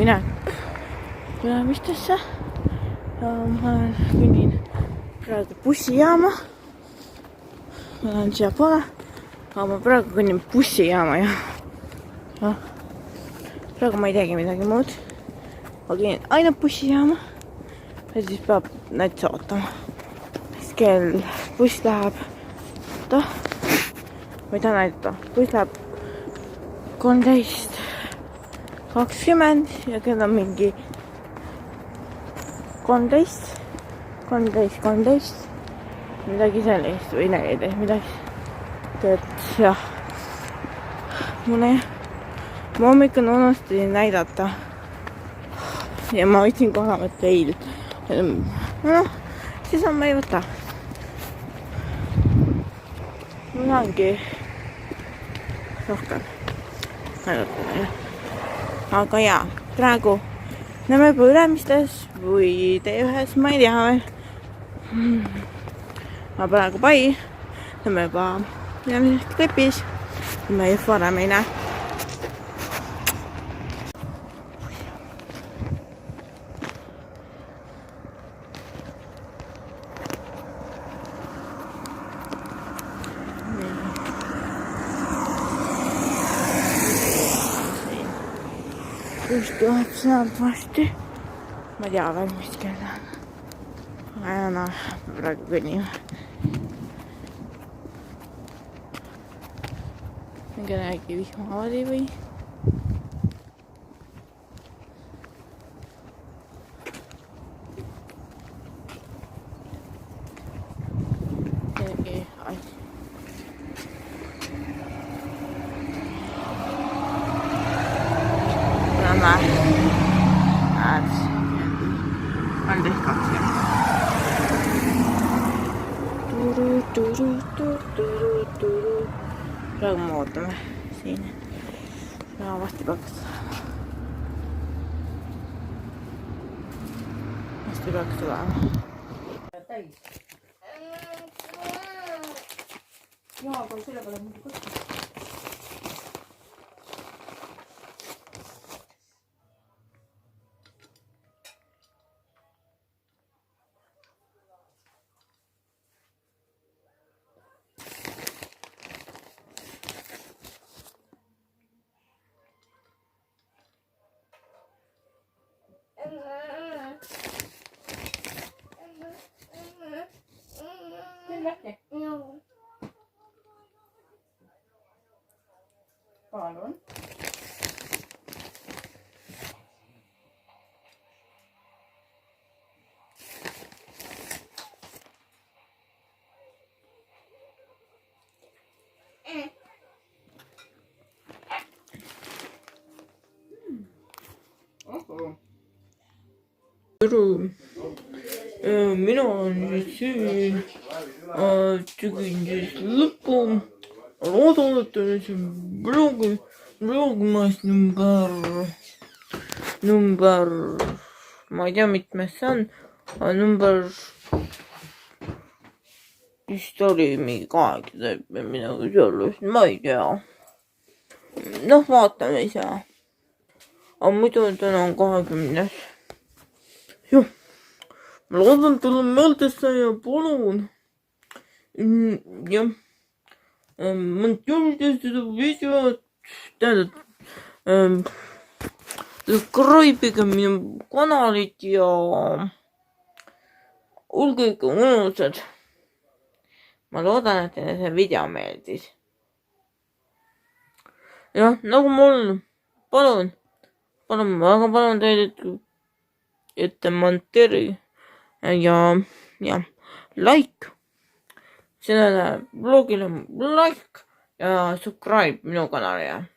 minema Ülemistesse ja ma kõnnin praegu bussijaama. Ma lähen siia poole, aga ma praegu kõnnin bussijaama ja praegu ma ei teegi midagi muud. Ma kõnnin ainult bussijaama ja siis peab näiteks ootama. Siis kell buss läheb, ma ei taha näidata, buss läheb 13:20 ja kell on mingi 13, midagi sellist või 14 midagi. Et jah, ma hommikul unustasin näidata ja ma võtsin kohe teil. No, siis on ma ei võta. Ma saangi rohkem näidata. Aga jaa, praegu näeme juba Ülemistes või T1, ma ei tea veel. Ma praegu pai, näeme juba Ülemises klipis, ma just varem ei näe. Just tuleb sealt varsti. Ma ei tea veel, mis kell on. Aga praegu kõnnime. Mingi äkki vihmavari või? Praegu me ootame siin. Ja vasti peaks tulema. Jaa, aga selle peale muidu võtta. Palun. Mina olen siin tegin siis lõppu. Loodan, et oli siin vlogmas number, ma ei tea, mitmes see on, aga number vist oli mingi 8 või midagi sellist, ma ei tea. Noh, vaatame ise. Aga muidu täna on 20. Jah, ma loodan, et teil on meeldes ja palun. Jah. Monteerida seda videot, subscribe'ige minu kanalit ja olge ikka mõnusad. Ma loodan, et teile see video meeldis. Jah, nagu mul, palun, väga palun teid, et te monteerige ja like. Sellele blogile like ja subscribe minu kanalile.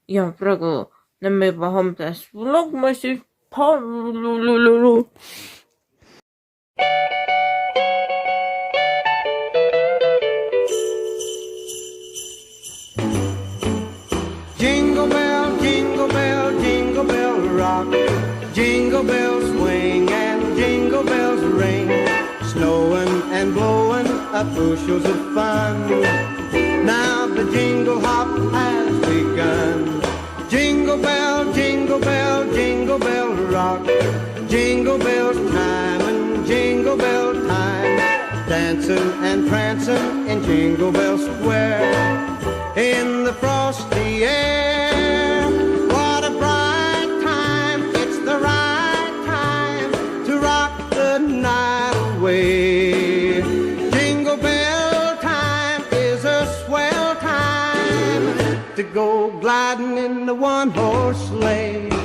Ja praegu näeme juba homses vlogmasis. Jingle bell, jingle bell, jingle bell rock. Jingle bells swing and jingle bells ring. Snowing and blowing up bushels of fun. Now the jingle hop has begun. Jingle bell, jingle bell. jingle bell rock. Jingle bell time and jingle bell time, dancing and prancing in Jingle Bell Square. In the frosty air, what a bright time, it's the right time to rock the night away. Jingle bell time is a swell time to go gliding in the one-horse sleigh.